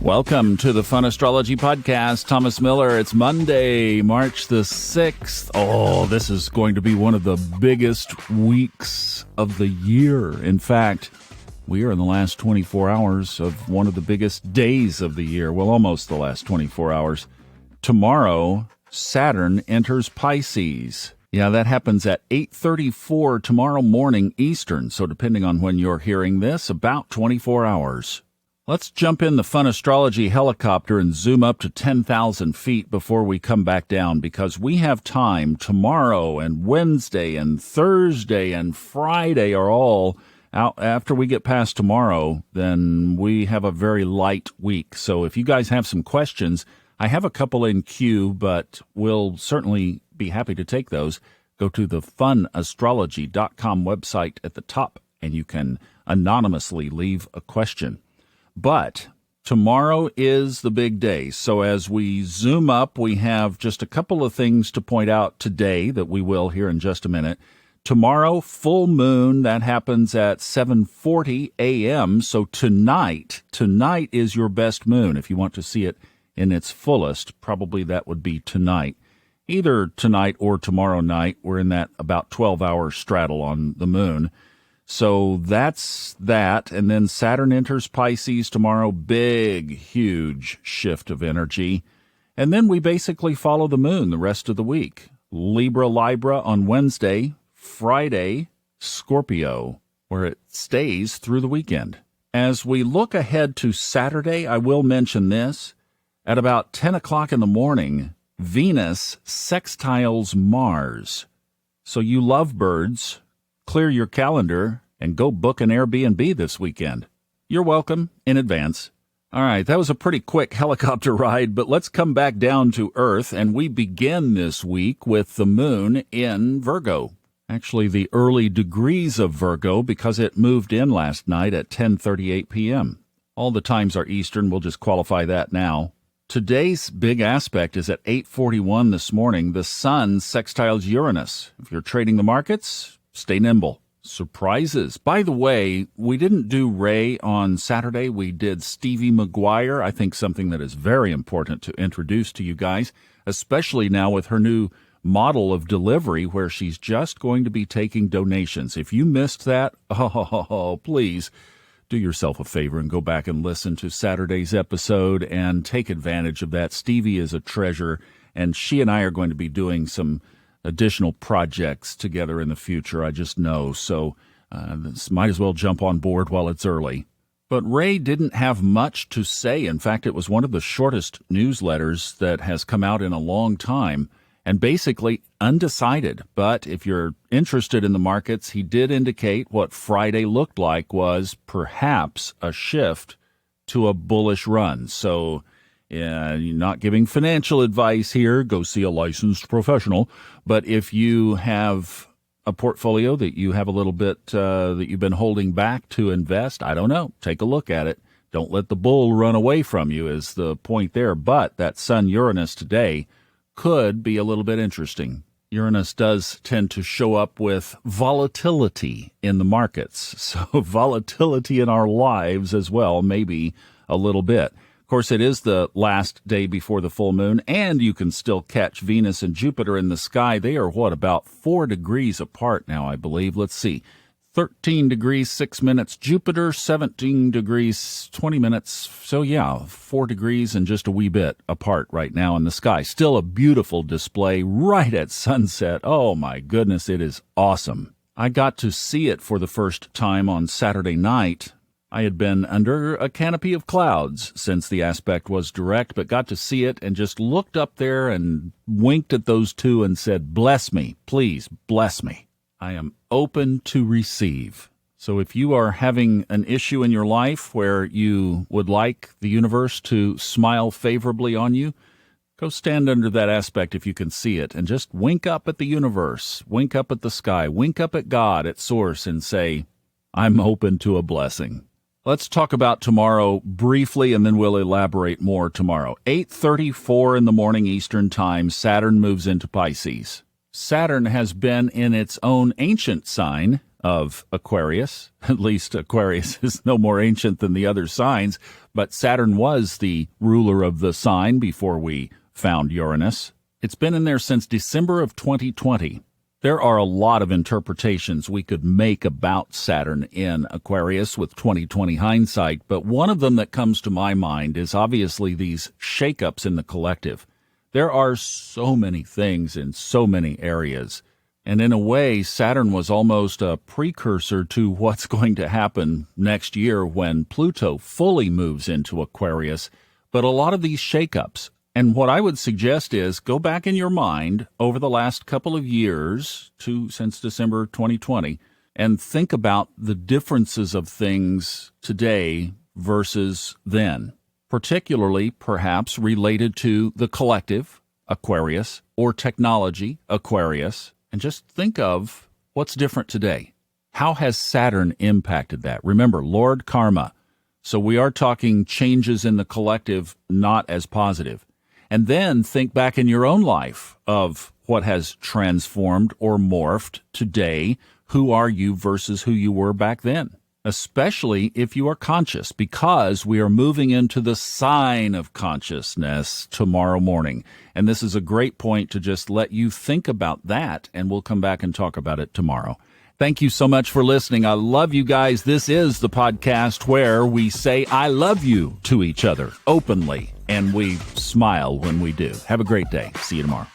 Welcome to the Fun Astrology Podcast. Thomas Miller. It's Monday, March the 6th. Oh, this is going to be one of the biggest weeks of the year. In fact, we are in the last 24 hours of one of the biggest days of the year. Well, almost the last 24 hours. Tomorrow, Saturn enters Pisces. Yeah, that happens at 8:34 tomorrow morning Eastern. So depending on when you're hearing this, about 24 hours. Let's jump in the Fun Astrology helicopter and zoom up to 10,000 feet before we come back down, because we have time. Tomorrow and Wednesday and Thursday and Friday are all out. After we get past tomorrow, then we have a very light week. So if you guys have some questions, I have a couple in queue, but we'll certainly be happy to take those. Go to the funastrology.com website at the top, and you can anonymously leave a question. But tomorrow is the big day. So as we zoom up, we have just a couple of things to point out today that we will here in just a minute. Tomorrow, full moon, that happens at 7:40 a.m. So tonight is your best moon. If you want to see it in its fullest, probably that would be tonight. Either tonight or tomorrow night. We're in that about 12-hour straddle on the moon. So that's that. And then Saturn enters Pisces tomorrow. Big, huge shift of energy. And then we basically follow the moon the rest of the week. Libra on Wednesday. Friday, Scorpio, where it stays through the weekend. As we look ahead to Saturday, I will mention this. At about 10 o'clock in the morning, Venus sextiles Mars. So you lovebirds, clear your calendar and go book an Airbnb this weekend. You're welcome in advance. All right, that was a pretty quick helicopter ride, but let's come back down to Earth, and we begin this week with the moon in Virgo. Actually, the early degrees of Virgo, because it moved in last night at 10:38 p.m. All the times are Eastern. We'll just qualify that now. Today's big aspect is at 8:41 this morning. The sun sextiles Uranus. If you're trading the markets, stay nimble. Surprises. By the way, we didn't do Ray on Saturday. We did Stevie McGuire. I think something that is very important to introduce to you guys, especially now with her new model of delivery where she's just going to be taking donations. If you missed that, please do yourself a favor and go back and listen to Saturday's episode and take advantage of that. Stevie is a treasure, and she and I are going to be doing some additional projects together in the future, I just know. So might as well jump on board while it's early. But Ray didn't have much to say. In fact, it was one of the shortest newsletters that has come out in a long time, and basically undecided. But if you're interested in the markets, he did indicate what Friday looked like was perhaps a shift to a bullish run. So you're not giving financial advice here. Go see a licensed professional. But if you have a portfolio that you have a little bit that you've been holding back to invest, I don't know, take a look at it. Don't let the bull run away from you is the point there. But that Sun Uranus today could be a little bit interesting. Uranus does tend to show up with volatility in the markets. So volatility in our lives as well, maybe a little bit. Of course, it is the last day before the full moon, and you can still catch Venus and Jupiter in the sky. They are, about 4 degrees apart now, I believe. Let's see. 13 degrees, 6 minutes. Jupiter, 17 degrees, 20 minutes. So, 4 degrees and just a wee bit apart right now in the sky. Still a beautiful display right at sunset. Oh, my goodness, it is awesome. I got to see it for the first time on Saturday night. I had been under a canopy of clouds since the aspect was direct, but got to see it and just looked up there and winked at those two and said, "Bless me, please, bless me. I am open to receive." So if you are having an issue in your life where you would like the universe to smile favorably on you, go stand under that aspect if you can see it and just wink up at the universe, wink up at the sky, wink up at God, at Source, and say, "I'm open to a blessing." Let's talk about tomorrow briefly, and then we'll elaborate more tomorrow. 8:34 in the morning Eastern Time, Saturn moves into Pisces. Saturn has been in its own ancient sign, of Aquarius. At least Aquarius is no more ancient than the other signs, but Saturn was the ruler of the sign before we found Uranus. It's been in there since December of 2020. There are a lot of interpretations we could make about Saturn in Aquarius with 2020 hindsight, but one of them that comes to my mind is obviously these shakeups in the collective. There are so many things in so many areas. And in a way, Saturn was almost a precursor to what's going to happen next year when Pluto fully moves into Aquarius. But a lot of these shakeups, and what I would suggest is go back in your mind over the last couple of years, since December 2020, and think about the differences of things today versus then, particularly perhaps related to the collective, Aquarius, or technology, Aquarius. And just think of what's different today. How has Saturn impacted that? Remember, Lord Karma. So we are talking changes in the collective, not as positive. And then think back in your own life of what has transformed or morphed today. Who are you versus who you were back then? Especially if you are conscious, because we are moving into the sign of consciousness tomorrow morning. And this is a great point to just let you think about that, and we'll come back and talk about it tomorrow. Thank you so much for listening. I love you guys. This is the podcast where we say I love you to each other openly, and we smile when we do. Have a great day. See you tomorrow.